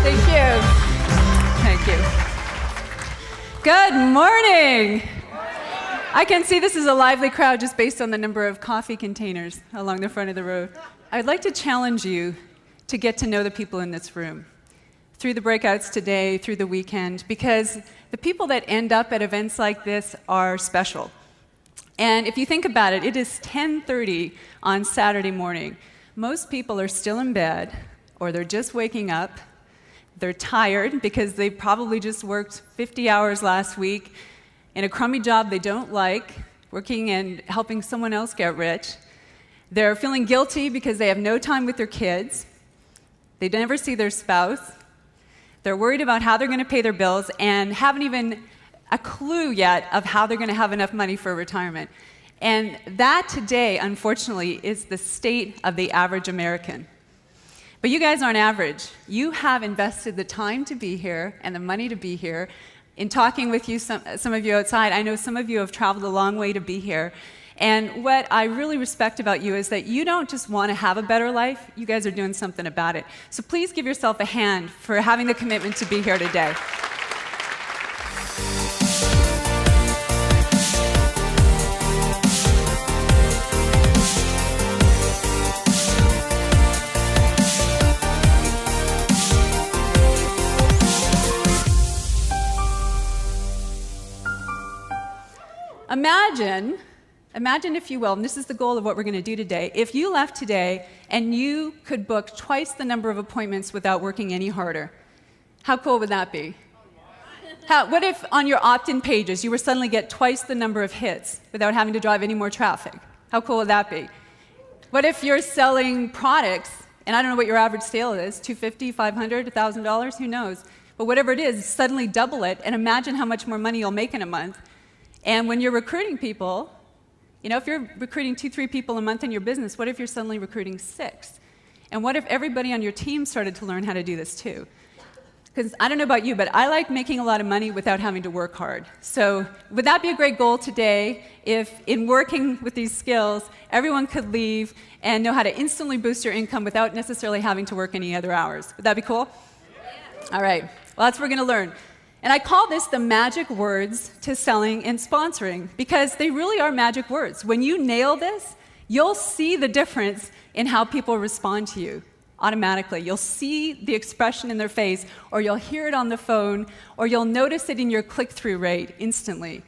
Thank you. Thank you. Good morning. I can see this is a lively crowd just based on the number of coffee containers along the front of the road. I'd like to challenge you to get to know the people in this room through the breakouts today, through the weekend, because the people that end up at events like this are special. And if you think about it, it is 10:30 on Saturday morning. Most people are still in bed, or they're just waking up. They're tired because they probably just worked 50 hours last week in a crummy job they don't like, working and helping someone else get rich. They're feeling guilty because they have no time with their kids. They never see their spouse. They're worried about how they're going to pay their bills and haven't even a clue yet of how they're going to have enough money for retirement. And that today, unfortunately, is the state of the average American. But you guys aren't average. You have invested the time to be here and the money to be here. In talking with you, some of you outside, I know some of you have traveled a long way to be here. And what I really respect about you is that you don't just want to have a better life, you guys are doing something about it. So please give yourself a hand for having the commitment to be here today. Imagine if you will, and this is the goal of what we're going to do today, if you left today and you could book twice the number of appointments without working any harder. How cool would that be? What if on your opt-in pages you were suddenly get twice the number of hits without having to drive any more traffic? How cool would that be? What if you're selling products, and I don't know what your average sale is, $250, $500, $1,000, who knows? But whatever it is, suddenly double it and imagine how much more money you'll make in a month. And when you're recruiting people, if you're recruiting 2-3 people a month in your business, what if you're suddenly recruiting 6? And what if everybody on your team started to learn how to do this too? Because I don't know about you, but I like making a lot of money without having to work hard. So would that be a great goal today if in working with these skills, everyone could leave and know how to instantly boost your income without necessarily having to work any other hours? Would that be cool? Yeah. All right. Well, that's what we're going to learn. And I call this the magic words to selling and sponsoring because they really are magic words. When you nail this, you'll see the difference in how people respond to you automatically. You'll see the expression in their face, or you'll hear it on the phone, or you'll notice it in your click-through rate instantly.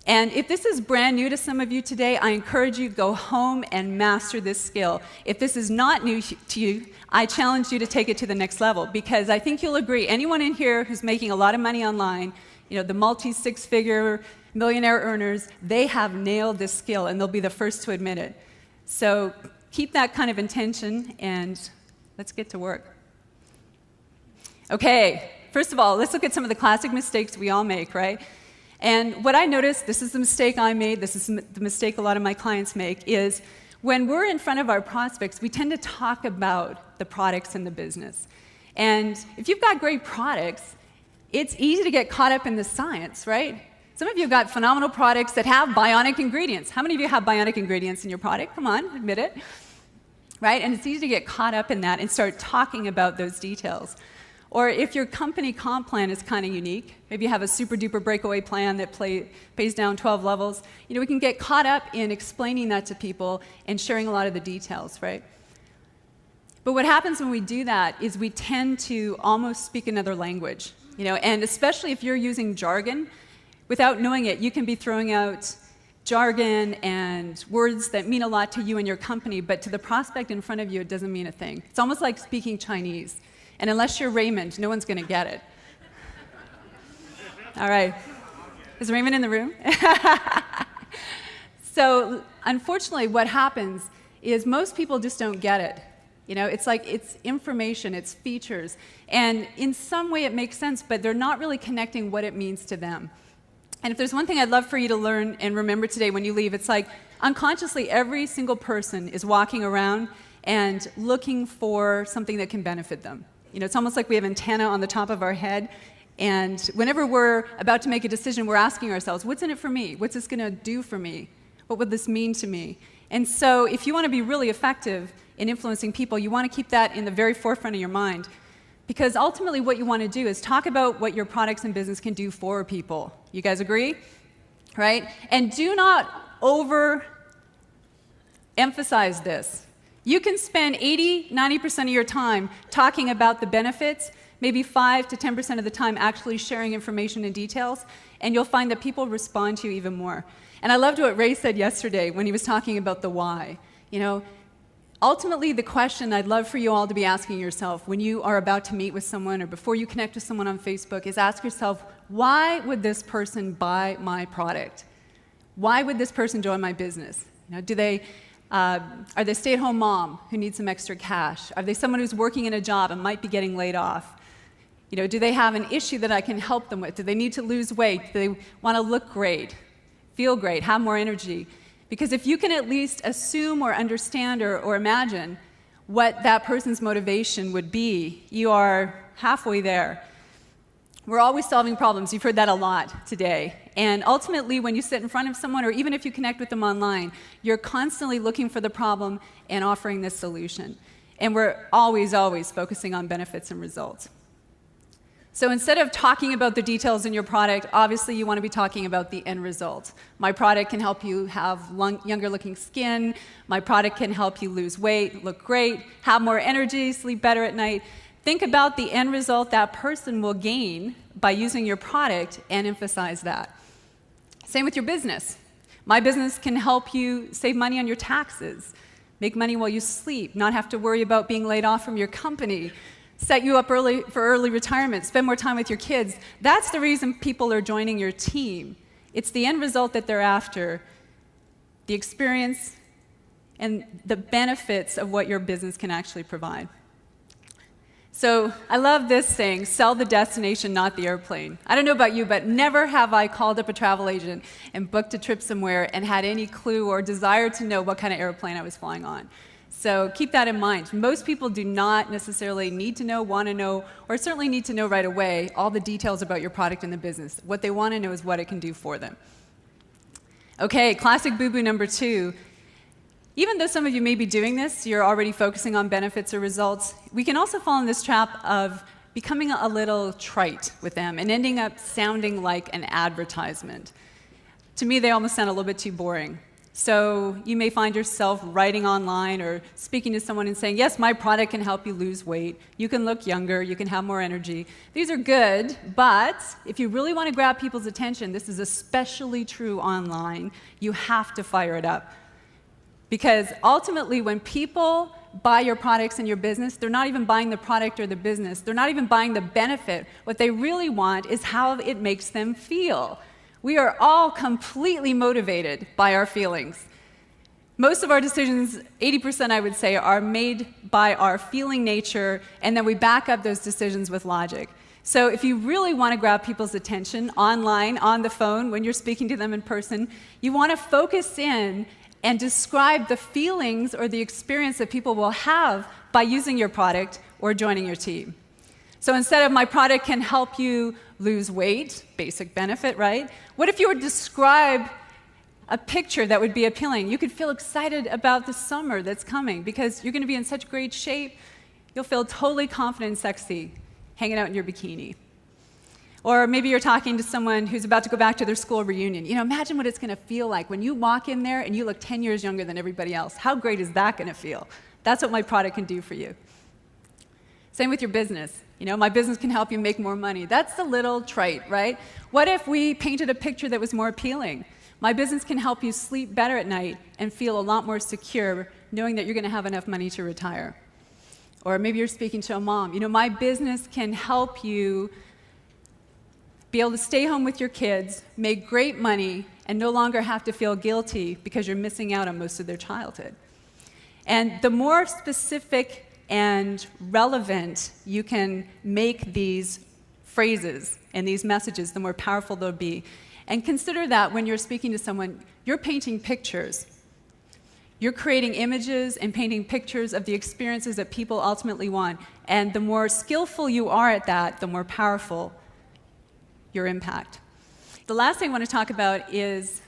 And if this is brand new to some of you today, I encourage you to go home and master this skill. If this is not new to you, I challenge you to take it to the next level because I think you'll agree, anyone in here who's making a lot of money online, the multi-six-figure millionaire earners, they have nailed this skill and they'll be the first to admit it. So keep that kind of intention and let's get to work. Okay, first of all, let's look at some of the classic mistakes we all make, right? And what I noticed, this is the mistake I made, this is the mistake a lot of my clients make, is when we're in front of our prospects, we tend to talk about the products in the business. And if you've got great products, it's easy to get caught up in the science, right? Some of you have got phenomenal products that have bionic ingredients. How many of you have bionic ingredients in your product? Come on, admit it. Right? And it's easy to get caught up in that and start talking about those details. Or if your company comp plan is kind of unique, maybe you have a super-duper breakaway plan that pays down 12 levels, we can get caught up in explaining that to people and sharing a lot of the details, right? But what happens when we do that is we tend to almost speak another language, and especially if you're using jargon, without knowing it, you can be throwing out jargon and words that mean a lot to you and your company, but to the prospect in front of you, it doesn't mean a thing. It's almost like speaking Chinese. And unless you're Raymond, no one's going to get it. All right. Is Raymond in the room? So unfortunately, what happens is most people just don't get it. It's like it's information, it's features. And in some way it makes sense, but they're not really connecting what it means to them. And if there's one thing I'd love for you to learn and remember today when you leave, it's like unconsciously every single person is walking around and looking for something that can benefit them. It's almost like we have antenna on the top of our head, and whenever we're about to make a decision, we're asking ourselves, what's in it for me? What's this going to do for me? What would this mean to me? And so if you want to be really effective in influencing people, you want to keep that in the very forefront of your mind. Because ultimately what you want to do is talk about what your products and business can do for people. You guys agree? Right? And do not overemphasize this. You can spend 80, 90% of your time talking about the benefits, maybe 5 to 10% of the time actually sharing information and details, and you'll find that people respond to you even more. And I loved what Ray said yesterday when he was talking about the why. You know, ultimately, the question I'd love for you all to be asking yourself when you are about to meet with someone or before you connect with someone on Facebook is ask yourself, why would this person buy my product? Why would this person join my business? You know, are they a stay-at-home mom who needs some extra cash? Are they someone who's working in a job and might be getting laid off? You know, do they have an issue that I can help them with? Do they need to lose weight? Do they want to look great, feel great, have more energy? Because if you can at least assume or understand or imagine what that person's motivation would be, you are halfway there. We're always solving problems. You've heard that a lot today. And ultimately, when you sit in front of someone, or even if you connect with them online, you're constantly looking for the problem and offering this solution. And we're always, always focusing on benefits and results. So instead of talking about the details in your product, obviously you want to be talking about the end result. My product can help you have younger looking skin. My product can help you lose weight, look great, have more energy, sleep better at night. Think about the end result that person will gain by using your product and emphasize that. Same with your business. My business can help you save money on your taxes, make money while you sleep, not have to worry about being laid off from your company, set you up early for early retirement, spend more time with your kids. That's the reason people are joining your team. It's the end result that they're after, the experience and the benefits of what your business can actually provide. So I love this saying, sell the destination, not the airplane. I don't know about you, but never have I called up a travel agent and booked a trip somewhere and had any clue or desire to know what kind of airplane I was flying on. So keep that in mind. Most people do not necessarily need to know, want to know, or certainly need to know right away all the details about your product and the business. What they want to know is what it can do for them. Okay, classic boo-boo number 2. Even though some of you may be doing this, you're already focusing on benefits or results, we can also fall in this trap of becoming a little trite with them and ending up sounding like an advertisement. To me, they almost sound a little bit too boring. So you may find yourself writing online or speaking to someone and saying, yes, my product can help you lose weight. You can look younger. You can have more energy. These are good, but if you really want to grab people's attention, this is especially true online, you have to fire it up. Because ultimately, when people buy your products and your business, they're not even buying the product or the business. They're not even buying the benefit. What they really want is how it makes them feel. We are all completely motivated by our feelings. Most of our decisions, 80% I would say, are made by our feeling nature, and then we back up those decisions with logic. So if you really want to grab people's attention online, on the phone, when you're speaking to them in person, you want to focus in and describe the feelings or the experience that people will have by using your product or joining your team. So instead of my product can help you lose weight, basic benefit, right? What if you were to describe a picture that would be appealing? You could feel excited about the summer that's coming because you're going to be in such great shape. You'll feel totally confident and sexy hanging out in your bikini. Or maybe you're talking to someone who's about to go back to their school reunion. You know, imagine what it's going to feel like when you walk in there and you look 10 years younger than everybody else. How great is that going to feel? That's what my product can do for you. Same with your business. You know, my business can help you make more money. That's a little trite, right? What if we painted a picture that was more appealing? My business can help you sleep better at night and feel a lot more secure knowing that you're going to have enough money to retire. Or maybe you're speaking to a mom. You know, my business can help you be able to stay home with your kids, make great money, and no longer have to feel guilty because you're missing out on most of their childhood. And the more specific and relevant you can make these phrases and these messages, the more powerful they'll be. And consider that when you're speaking to someone, you're painting pictures. You're creating images and painting pictures of the experiences that people ultimately want. And the more skillful you are at that, the more powerful your impact. The last thing I want to talk about is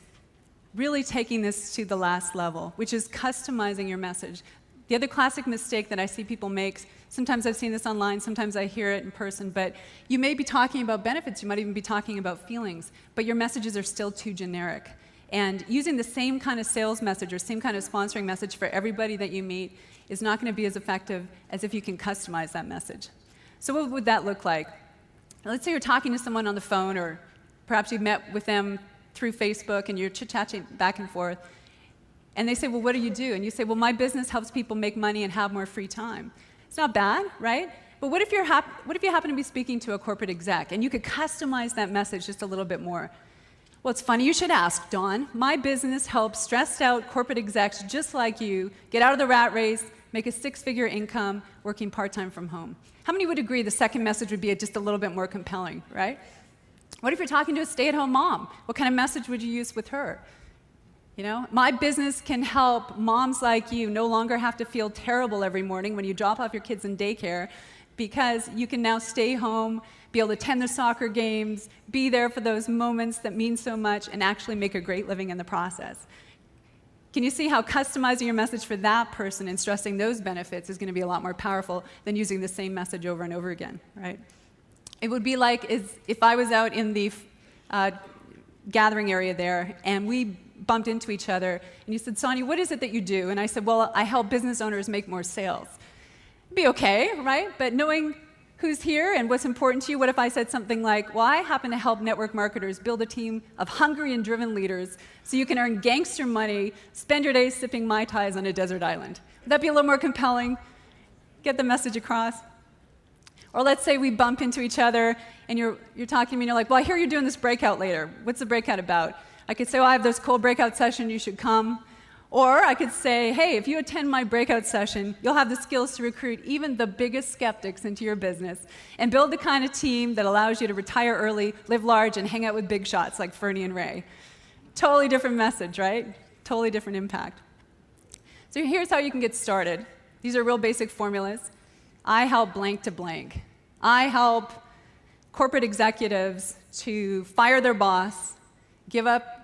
really taking this to the last level, which is customizing your message. The other classic mistake that I see people make, sometimes I've seen this online, sometimes I hear it in person, but you may be talking about benefits, you might even be talking about feelings, but your messages are still too generic. And using the same kind of sales message or same kind of sponsoring message for everybody that you meet is not going to be as effective as if you can customize that message. So what would that look like? Let's say you're talking to someone on the phone, or perhaps you've met with them through Facebook and you're chit-chatting back and forth, and they say, well, what do you do? And you say, well, my business helps people make money and have more free time. It's not bad, right? But what if you happen to be speaking to a corporate exec and you could customize that message just a little bit more? Well, it's funny you should ask, Dawn. My business helps stressed out corporate execs just like you get out of the rat race, make a six-figure income, working part-time from home. How many would agree the second message would be just a little bit more compelling, right? What if you're talking to a stay-at-home mom? What kind of message would you use with her? You know, my business can help moms like you no longer have to feel terrible every morning when you drop off your kids in daycare, because you can now stay home, be able to attend the soccer games, be there for those moments that mean so much, and actually make a great living in the process. Can you see how customizing your message for that person and stressing those benefits is going to be a lot more powerful than using the same message over and over again, right? It would be like if I was out in the gathering area there, and we bumped into each other, and you said, Sonia, what is it that you do? And I said, well, I help business owners make more sales. It'd be okay, right? But knowing who's here and what's important to you, what if I said something like, well, I happen to help network marketers build a team of hungry and driven leaders so you can earn gangster money, spend your days sipping Mai Tais on a desert island. Would that be a little more compelling? Get the message across? Or let's say we bump into each other and you're talking to me and you're like, well, I hear you're doing this breakout later. What's the breakout about? I could say, well, I have this cool breakout session, you should come. Or I could say, hey, if you attend my breakout session, you'll have the skills to recruit even the biggest skeptics into your business and build the kind of team that allows you to retire early, live large, and hang out with big shots like Fernie and Ray. Totally different message, right? Totally different impact. So here's how you can get started. These are real basic formulas. I help blank to blank. I help corporate executives to fire their boss, give up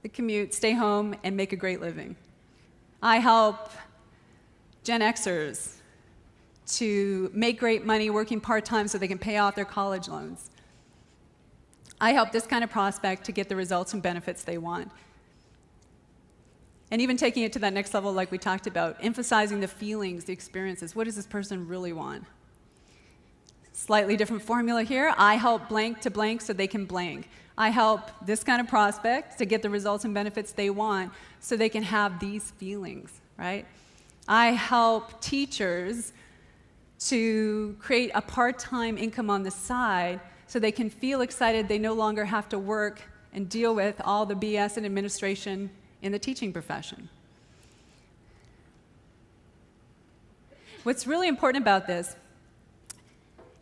the commute, stay home, and make a great living. I help Gen Xers to make great money working part-time so they can pay off their college loans. I help this kind of prospect to get the results and benefits they want. And even taking it to that next level like we talked about, emphasizing the feelings, the experiences. What does this person really want? Slightly different formula here. I help blank to blank so they can blank. I help this kind of prospect to get the results and benefits they want so they can have these feelings, right? I help teachers to create a part-time income on the side so they can feel excited they no longer have to work and deal with all the BS and administration in the teaching profession. What's really important about this,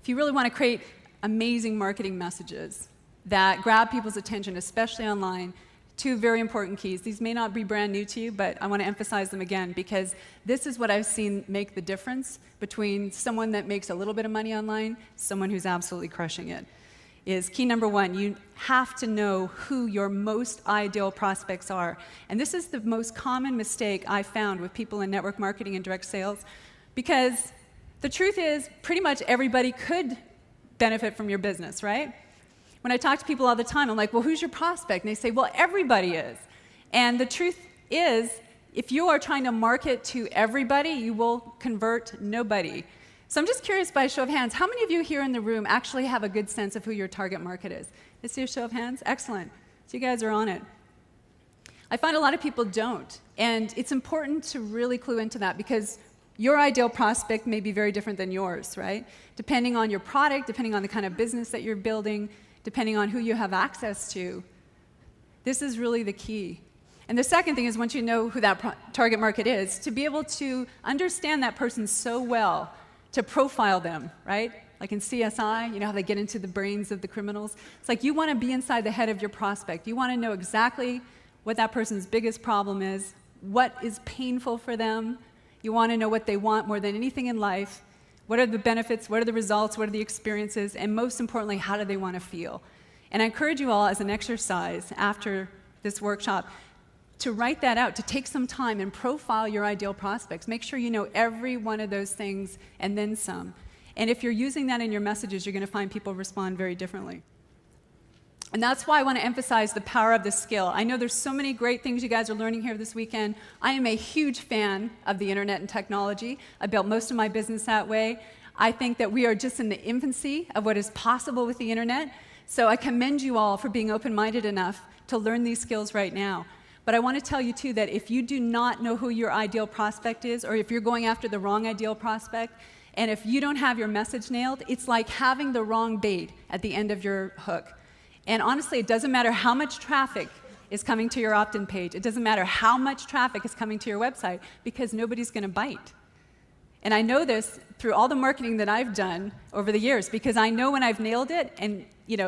if you really want to create amazing marketing messages that grab people's attention, especially online, two very important keys. These may not be brand new to you, but I want to emphasize them again because this is what I've seen make the difference between someone that makes a little bit of money online, someone who's absolutely crushing it. Is key number one, you have to know who your most ideal prospects are. And this is the most common mistake I found with people in network marketing and direct sales, because the truth is pretty much everybody could benefit from your business, right? When I talk to people all the time, I'm like, well, who's your prospect? And they say, well, everybody is. And the truth is, if you are trying to market to everybody, you will convert nobody. So I'm just curious, by a show of hands, how many of you here in the room actually have a good sense of who your target market is? Let's see a show of hands. Excellent. So you guys are on it. I find a lot of people don't. And it's important to really clue into that because your ideal prospect may be very different than yours, right? Depending on your product, depending on the kind of business that you're building, depending on who you have access to. This is really the key. And the second thing is, once you know who that target market is, to be able to understand that person so well, to profile them, right? Like in CSI, you know how they get into the brains of the criminals? It's like you want to be inside the head of your prospect. You want to know exactly what that person's biggest problem is, what is painful for them. You want to know what they want more than anything in life. What are the benefits? What are the results? What are the experiences? And most importantly, how do they want to feel? And I encourage you all as an exercise after this workshop to write that out, to take some time and profile your ideal prospects. Make sure you know every one of those things and then some. And if you're using that in your messages, you're going to find people respond very differently. And that's why I want to emphasize the power of this skill. I know there's so many great things you guys are learning here this weekend. I am a huge fan of the internet and technology. I built most of my business that way. I think that we are just in the infancy of what is possible with the internet. So I commend you all for being open-minded enough to learn these skills right now. But I want to tell you, too, that if you do not know who your ideal prospect is, or if you're going after the wrong ideal prospect, and if you don't have your message nailed, it's like having the wrong bait at the end of your hook. And honestly, it doesn't matter how much traffic is coming to your opt-in page. It doesn't matter how much traffic is coming to your website, because nobody's going to bite. And I know this through all the marketing that I've done over the years, because I know when I've nailed it, and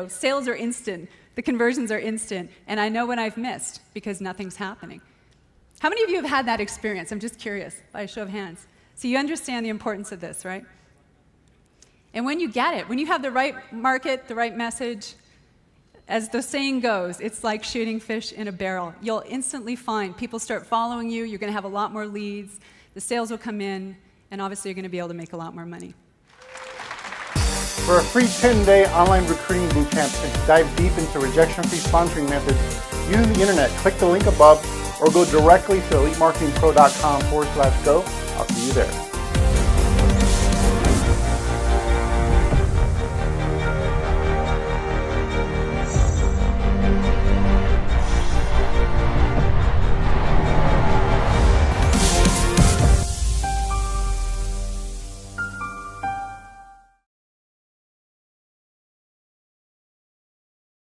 sales are instant, the conversions are instant, and I know when I've missed, because nothing's happening. How many of you have had that experience? I'm just curious, by a show of hands. So you understand the importance of this, right? And when you get it, when you have the right market, the right message, as the saying goes, it's like shooting fish in a barrel. You'll instantly find people start following you, you're going to have a lot more leads, the sales will come in, and obviously you're going to be able to make a lot more money. For a free 10-day online recruiting bootcamp to dive deep into rejection-free sponsoring methods using the internet, click the link above or go directly to elitemarketingpro.com/go. I'll see you there.